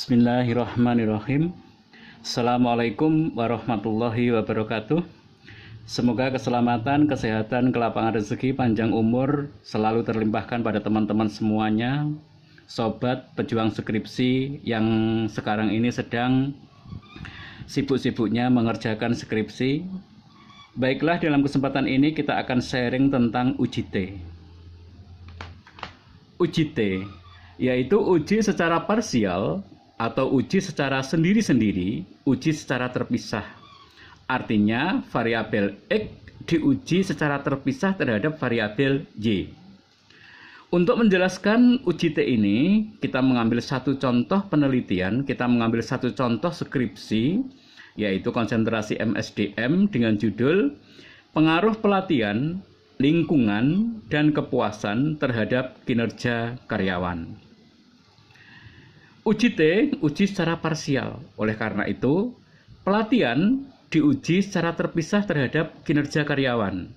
Bismillahirrahmanirrahim. Assalamualaikum warahmatullahi wabarakatuh. Semoga keselamatan, kesehatan, kelapangan rezeki, panjang umur selalu terlimpahkan pada teman-teman semuanya, sobat pejuang skripsi yang sekarang ini sedang sibuk-sibuknya mengerjakan skripsi. Baiklah, dalam kesempatan ini kita akan sharing tentang UJT. UJT yaitu uji secara parsial atau uji secara sendiri-sendiri, uji secara terpisah. Artinya variabel X diuji secara terpisah terhadap variabel Y. Untuk menjelaskan UJT ini, kita mengambil satu contoh penelitian, kita mengambil satu contoh skripsi, yaitu konsentrasi MSDM dengan judul Pengaruh Pelatihan, Lingkungan, dan Kepuasan terhadap Kinerja Karyawan. UJT uji secara parsial, oleh karena itu pelatihan diuji secara terpisah terhadap kinerja karyawan.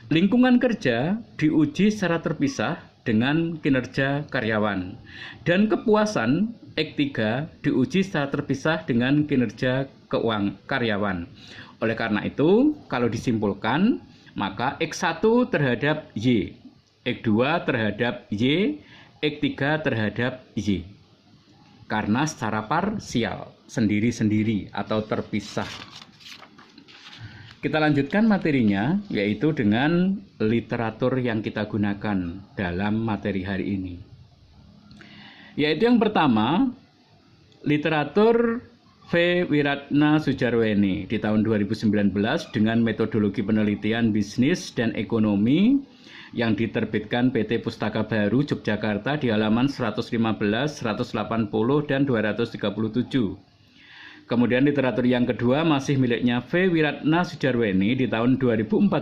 Lingkungan kerja diuji secara terpisah dengan kinerja karyawan. Dan kepuasan X3 diuji secara terpisah dengan kinerja karyawan. Oleh karena itu, kalau disimpulkan, maka X1 terhadap Y, X2 terhadap Y, X3 terhadap Y. Karena secara parsial, sendiri-sendiri atau terpisah. Kita lanjutkan materinya, yaitu dengan literatur yang kita gunakan dalam materi hari ini. Yaitu yang pertama, literatur V. Wiratna Sujarweni di tahun 2019 dengan metodologi penelitian bisnis dan ekonomi yang diterbitkan PT Pustaka Baru Yogyakarta di halaman 115, 180, dan 237. Kemudian literatur yang kedua masih miliknya V. Wiratna Sujarweni di tahun 2014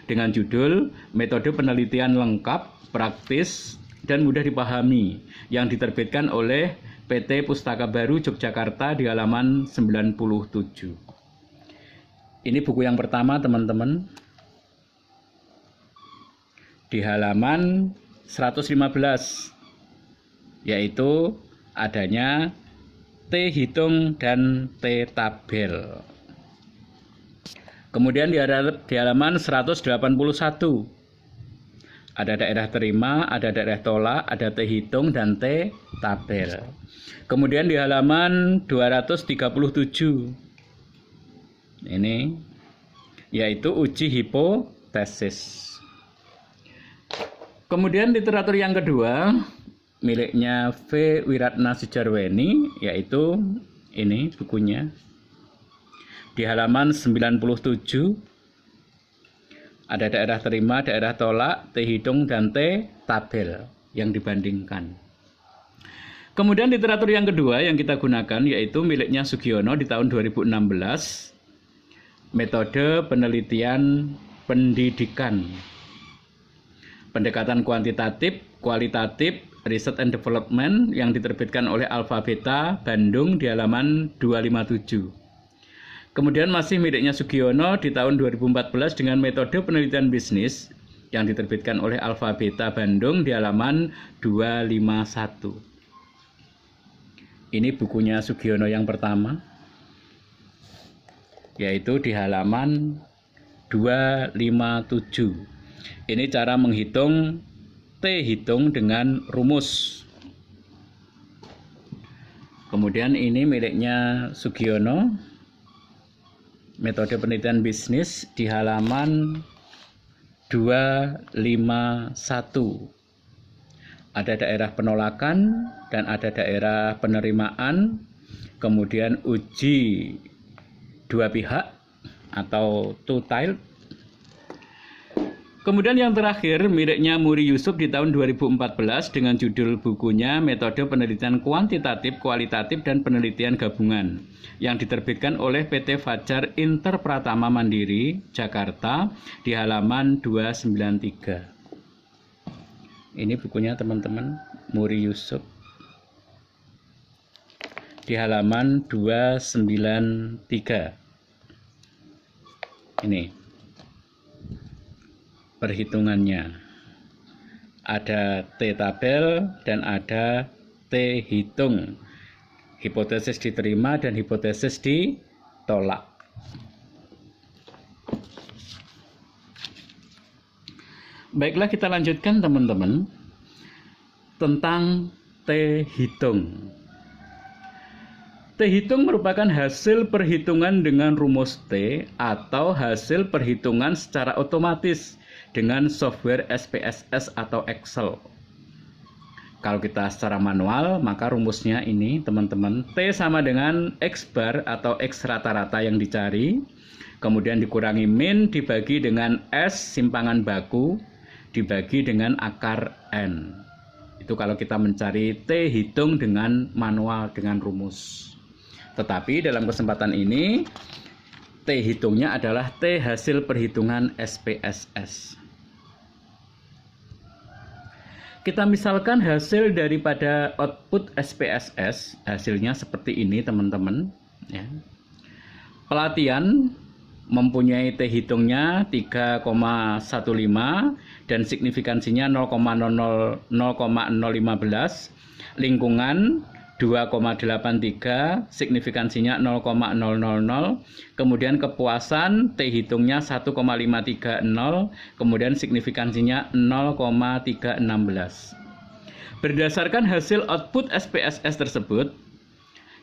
dengan judul Metode Penelitian Lengkap, Praktis, dan Mudah Dipahami yang diterbitkan oleh PT Pustaka Baru Yogyakarta di halaman 97. Ini buku yang pertama, teman-teman. Di halaman 115, yaitu adanya T hitung dan T tabel. Kemudian di halaman 181 ada daerah terima, ada daerah tolak, ada T hitung dan T tabel. Kemudian di halaman 237 ini yaitu uji hipotesis. Kemudian literatur yang kedua miliknya V. Wiratna Sujarweni, yaitu ini bukunya. Di halaman 97 ada daerah terima, daerah tolak, T hitung, dan T tabel yang dibandingkan. Kemudian literatur yang kedua yang kita gunakan yaitu miliknya Sugiono di tahun 2016, metode penelitian pendidikan. Pendekatan kuantitatif, kualitatif, Research and Development yang diterbitkan oleh Alpha Beta Bandung di halaman 257. Kemudian masih miliknya Sugiono di tahun 2014 dengan metode penelitian bisnis yang diterbitkan oleh Alpha Beta Bandung di halaman 251. Ini bukunya Sugiono yang pertama, yaitu di halaman 257. Ini cara menghitung T hitung dengan rumus. Kemudian ini miliknya Sugiono, metode penelitian bisnis di halaman 251. Ada daerah penolakan dan ada daerah penerimaan. Kemudian uji dua pihak atau two-tailed. Kemudian yang terakhir miliknya Muri Yusuf di tahun 2014 dengan judul bukunya Metode Penelitian Kuantitatif, Kualitatif, dan Penelitian Gabungan yang diterbitkan oleh PT Fajar Inter Pratama Mandiri, Jakarta di halaman 293. Ini bukunya teman-teman, Muri Yusuf di halaman 293. Ini perhitungannya, ada T tabel dan ada T hitung. Hipotesis diterima dan hipotesis ditolak. Baiklah, kita lanjutkan teman-teman tentang T hitung. T hitung merupakan hasil perhitungan dengan rumus T atau hasil perhitungan secara otomatis dengan software SPSS atau Excel. Kalau kita secara manual, maka rumusnya ini teman-teman, T sama dengan X bar atau X rata-rata yang dicari, kemudian dikurangi min dibagi dengan S simpangan baku dibagi dengan akar N. Itu kalau kita mencari T hitung dengan manual, dengan rumus. Tetapi dalam kesempatan ini, T hitungnya adalah T hasil perhitungan SPSS. Kita misalkan hasil daripada output SPSS, hasilnya seperti ini teman-teman. Ya. Pelatihan mempunyai T hitungnya 3,15 dan signifikansinya 0,015, lingkungan 2,83, signifikansinya 0,000, kemudian kepuasan T hitungnya 1,530, kemudian signifikansinya 0,316. Berdasarkan hasil output SPSS tersebut,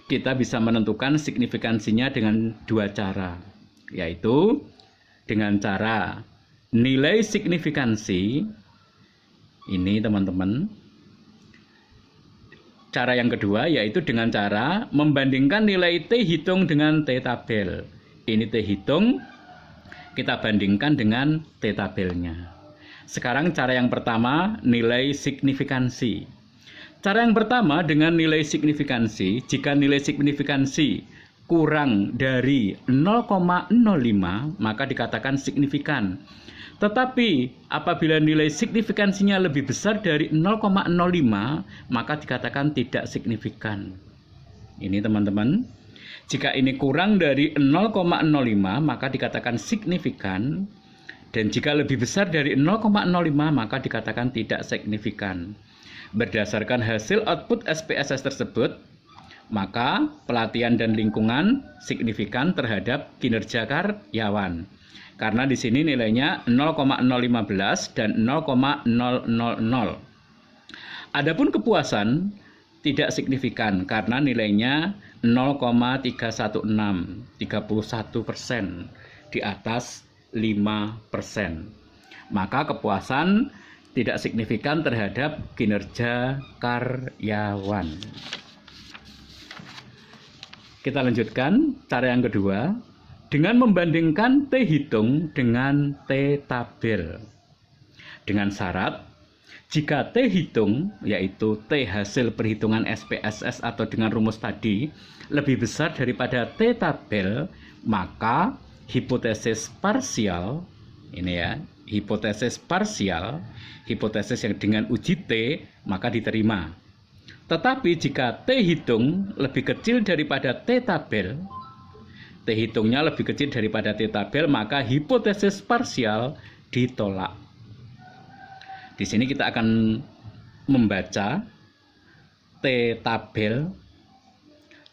kita bisa menentukan signifikansinya dengan dua cara, yaitu dengan cara nilai signifikansi ini teman-teman. Cara yang kedua yaitu dengan cara membandingkan nilai T hitung dengan T tabel. Ini T hitung, kita bandingkan dengan T tabelnya. Sekarang cara yang pertama, nilai signifikansi. Cara yang pertama dengan nilai signifikansi, jika nilai signifikansi kurang dari 0,05 maka dikatakan signifikan. Tetapi apabila nilai signifikansinya lebih besar dari 0,05 maka dikatakan tidak signifikan. Ini teman-teman, jika ini kurang dari 0,05 maka dikatakan signifikan, dan jika lebih besar dari 0,05 maka dikatakan tidak signifikan. Berdasarkan hasil output SPSS tersebut, maka pelatihan dan lingkungan signifikan terhadap kinerja karyawan. Karena di sini nilainya 0,015 dan 0,000. Adapun kepuasan tidak signifikan karena nilainya 0,316, 31%, di atas 5%. Maka kepuasan tidak signifikan terhadap kinerja karyawan. Kita lanjutkan cara yang kedua dengan membandingkan T hitung dengan T tabel. Dengan syarat jika T hitung yaitu T hasil perhitungan SPSS atau dengan rumus tadi lebih besar daripada T tabel, maka hipotesis parsial ini ya, hipotesis parsial, hipotesis yang dengan uji T maka diterima. Tetapi jika T hitung lebih kecil daripada T tabel, T hitungnya lebih kecil daripada T tabel, maka hipotesis parsial ditolak. Di sini kita akan membaca T tabel.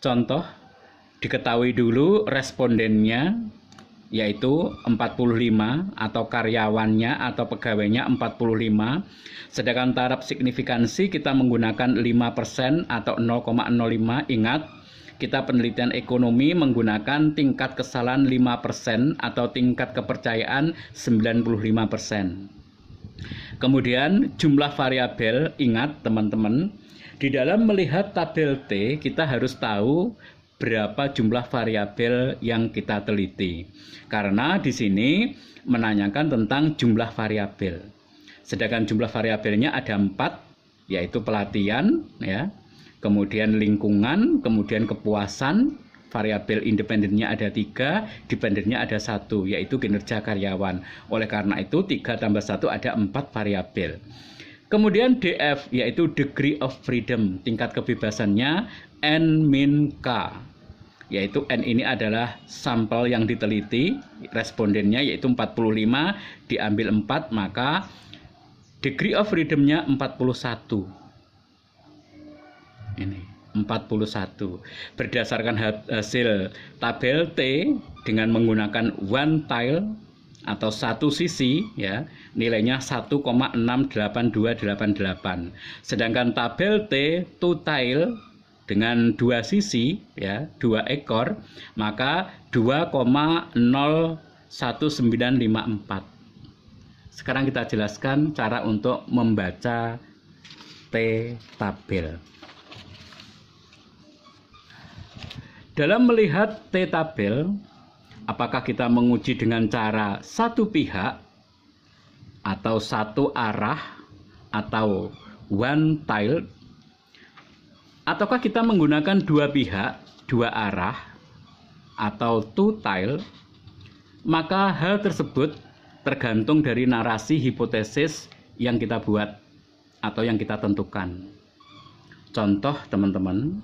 Contoh, diketahui dulu respondennya yaitu 45 atau karyawannya atau pegawainya 45. Sedangkan taraf signifikansi kita menggunakan 5% atau 0,05. Ingat, kita penelitian ekonomi menggunakan tingkat kesalahan 5% atau tingkat kepercayaan 95%. Kemudian jumlah variabel, ingat teman-teman, di dalam melihat tabel T kita harus tahu berapa jumlah variabel yang kita teliti. Karena di sini menanyakan tentang jumlah variabel. Sedangkan jumlah variabelnya ada 4, yaitu pelatihan, ya, kemudian lingkungan, kemudian kepuasan. Variabel independennya ada 3, dependennya ada 1, yaitu kinerja karyawan. Oleh karena itu 3 tambah 1 ada 4 variabel. Kemudian DF yaitu degree of freedom, tingkat kebebasannya N-K, yaitu N ini adalah sampel yang diteliti, respondennya yaitu 45, diambil 4, maka degree of freedom-nya 41. Ini 41. Berdasarkan hasil tabel T dengan menggunakan one tile atau satu sisi ya, nilainya 1,68288. Sedangkan tabel T two tile dengan dua sisi ya, dua ekor, maka 2,01954. Sekarang kita jelaskan cara untuk membaca T tabel. Dalam melihat T tabel, apakah kita menguji dengan cara satu pihak atau satu arah atau one tile, ataukah kita menggunakan dua pihak, dua arah atau two tile? Maka hal tersebut tergantung dari narasi hipotesis yang kita buat atau yang kita tentukan. Contoh teman-teman,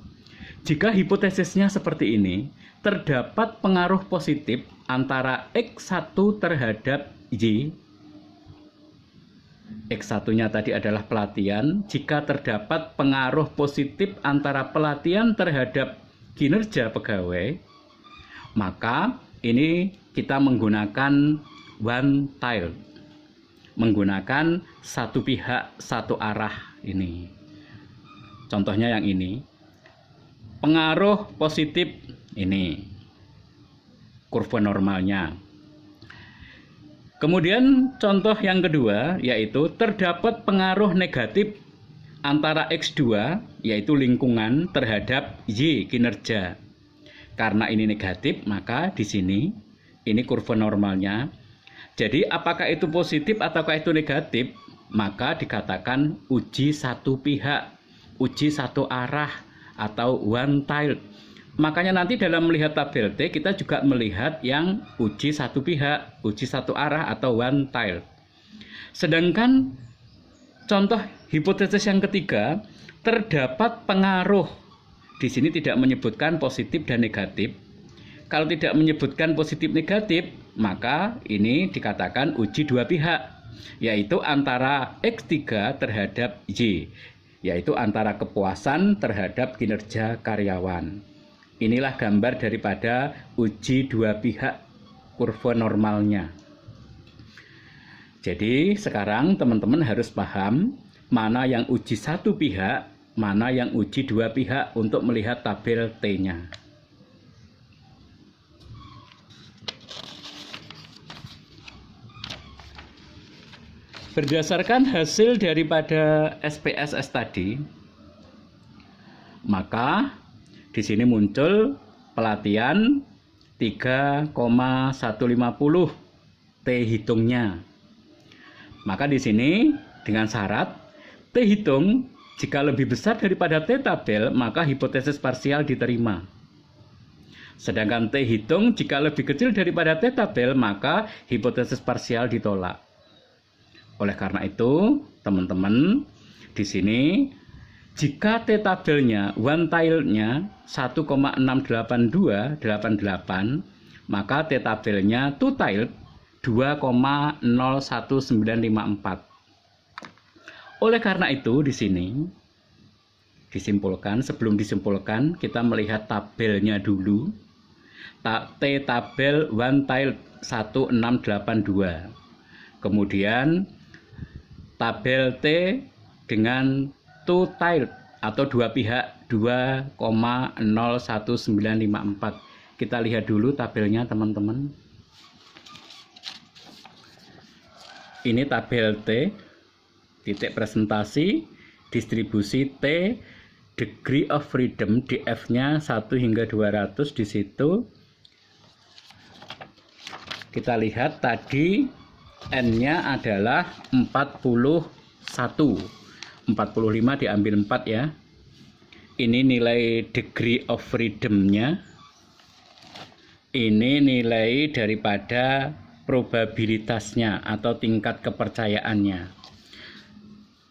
jika hipotesisnya seperti ini, terdapat pengaruh positif antara X1 terhadap Y. X1-nya tadi adalah pelatihan. Jika terdapat pengaruh positif antara pelatihan terhadap kinerja pegawai, maka ini kita menggunakan one tile, menggunakan satu pihak, satu arah ini. Contohnya yang ini. Pengaruh positif ini kurva normalnya. Kemudian contoh yang kedua yaitu terdapat pengaruh negatif antara X2 yaitu lingkungan terhadap Y kinerja. Karena ini negatif, maka di sini ini kurva normalnya. Jadi apakah itu positif ataukah itu negatif? Maka dikatakan uji satu pihak, uji satu arah atau one tile. Makanya nanti dalam melihat tabel T kita juga melihat yang uji satu pihak, uji satu arah atau one tile. Sedangkan contoh hipotesis yang ketiga, terdapat pengaruh. Di sini tidak menyebutkan positif dan negatif. Kalau tidak menyebutkan positif negatif, maka ini dikatakan uji dua pihak, yaitu antara X3 terhadap Y, yaitu antara kepuasan terhadap kinerja karyawan. Inilah gambar daripada uji dua pihak kurva normalnya. Jadi sekarang teman-teman harus paham mana yang uji satu pihak, mana yang uji dua pihak untuk melihat tabel T-nya. Berdasarkan hasil daripada SPSS tadi, maka di sini muncul pelatihan 3,150 T hitungnya. Maka di sini dengan syarat T hitung jika lebih besar daripada T tabel, maka hipotesis parsial diterima. Sedangkan T hitung jika lebih kecil daripada T tabel, maka hipotesis parsial ditolak. Oleh karena itu, teman-teman, di sini jika T tabelnya, one tile-nya 1,68288, maka T tabelnya two tile 2,01954. Oleh karena itu, di sini disimpulkan, sebelum disimpulkan, kita melihat tabelnya dulu. T tabel one tile 1682. Kemudian tabel T dengan two tile atau dua pihak 2,01954. Kita lihat dulu tabelnya teman-teman. Ini tabel T, titik presentasi, distribusi T, degree of freedom, DF-nya 1 hingga 200 di situ. Kita lihat tadi N-nya adalah 41. 45 diambil 4 ya. Ini nilai degree of freedom-nya. Ini nilai daripada probabilitasnya atau tingkat kepercayaannya.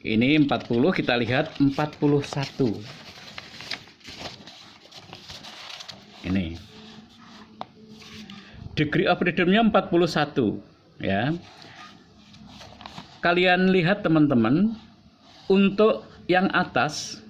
Ini 40, kita lihat 41. Ini. Degree of freedom-nya 41 ya. Kalian lihat teman-teman, untuk yang atas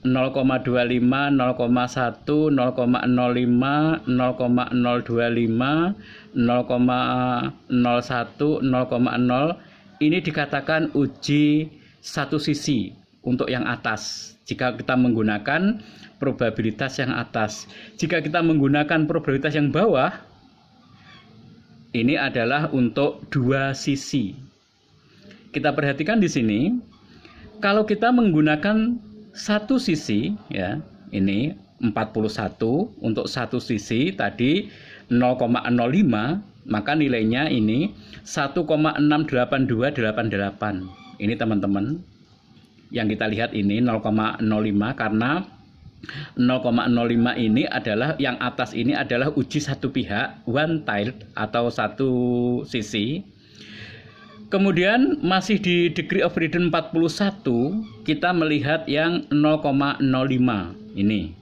0,25, 0,1, 0,05, 0,025, 0,01, 0,0. Ini dikatakan uji satu sisi untuk yang atas. Jika kita menggunakan probabilitas yang atas. Jika kita menggunakan probabilitas yang bawah, ini adalah untuk dua sisi. Kita perhatikan di sini, kalau kita menggunakan satu sisi, ya, ini 41 untuk satu sisi tadi 0,05, maka nilainya ini 1,68288. Ini teman-teman, yang kita lihat ini 0,05 karena 0,05 ini adalah yang atas ini adalah uji satu pihak, one tiled atau satu sisi. Kemudian masih di degree of freedom 41, kita melihat yang 0,05 ini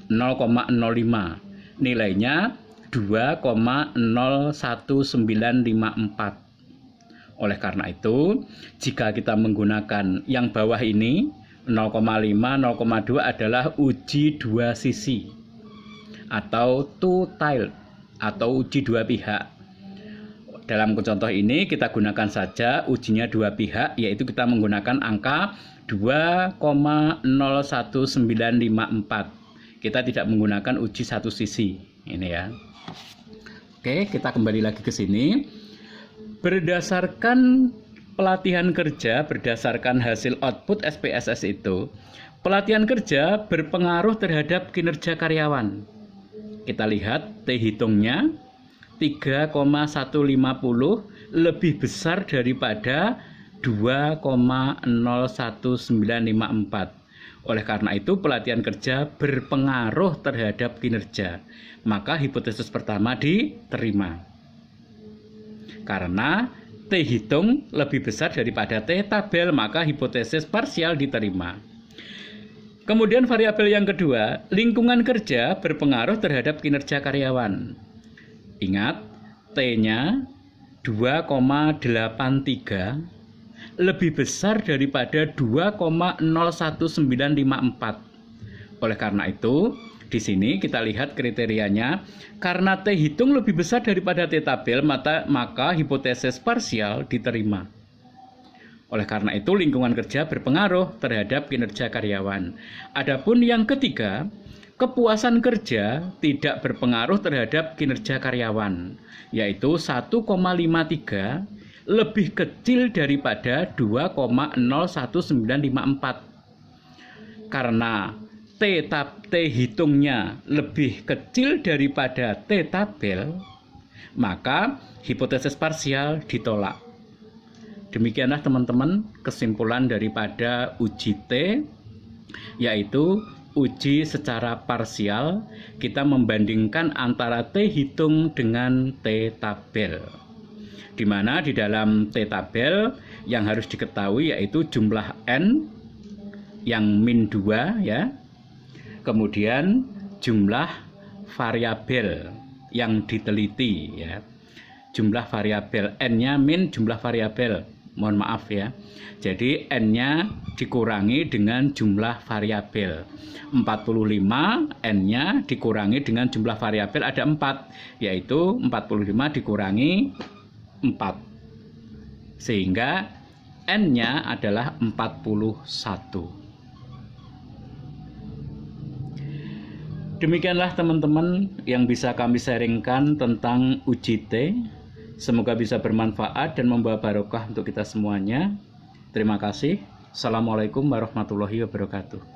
0,05, nilainya 2,01954. Oleh karena itu, jika kita menggunakan yang bawah ini 0,5, 0,2 adalah uji dua sisi atau two-tiled atau uji dua pihak. Dalam contoh ini kita gunakan saja ujinya dua pihak, yaitu kita menggunakan angka 2,01954. Kita tidak menggunakan uji satu sisi. Ini ya. Oke, kita kembali lagi ke sini. Berdasarkan pelatihan kerja, berdasarkan hasil output SPSS itu, pelatihan kerja berpengaruh terhadap kinerja karyawan. Kita lihat T hitungnya 3,150 lebih besar daripada 2,01954. Oleh karena itu pelatihan kerja berpengaruh terhadap kinerja. Maka hipotesis pertama diterima. Karena T hitung lebih besar daripada T tabel, maka hipotesis parsial diterima. Kemudian variabel yang kedua, lingkungan kerja berpengaruh terhadap kinerja karyawan. Ingat, T-nya 2,83 lebih besar daripada 2,01954. Oleh karena itu, di sini kita lihat kriterianya. Karena T hitung lebih besar daripada T tabel, maka hipotesis parsial diterima. Oleh karena itu, lingkungan kerja berpengaruh terhadap kinerja karyawan. Adapun yang ketiga, kepuasan kerja tidak berpengaruh terhadap kinerja karyawan, yaitu 1,53 lebih kecil daripada 2,01954. Karena T hitungnya lebih kecil daripada T tabel, maka hipotesis parsial ditolak. Demikianlah teman-teman kesimpulan daripada uji T, yaitu uji secara parsial, kita membandingkan antara T hitung dengan T tabel. Di mana di dalam T tabel yang harus diketahui yaitu jumlah N yang min 2 ya. Kemudian jumlah variabel yang diteliti ya. Jumlah variabel N-nya min jumlah variabel. Mohon maaf ya. Jadi N-nya dikurangi dengan jumlah variabel. 45 N-nya dikurangi dengan jumlah variabel ada 4, yaitu 45 dikurangi 4. Sehingga N-nya adalah 41. Demikianlah teman-teman yang bisa kami sharingkan tentang uji T. Semoga bisa bermanfaat dan membawa barokah untuk kita semuanya. Terima kasih. Assalamualaikum warahmatullahi wabarakatuh.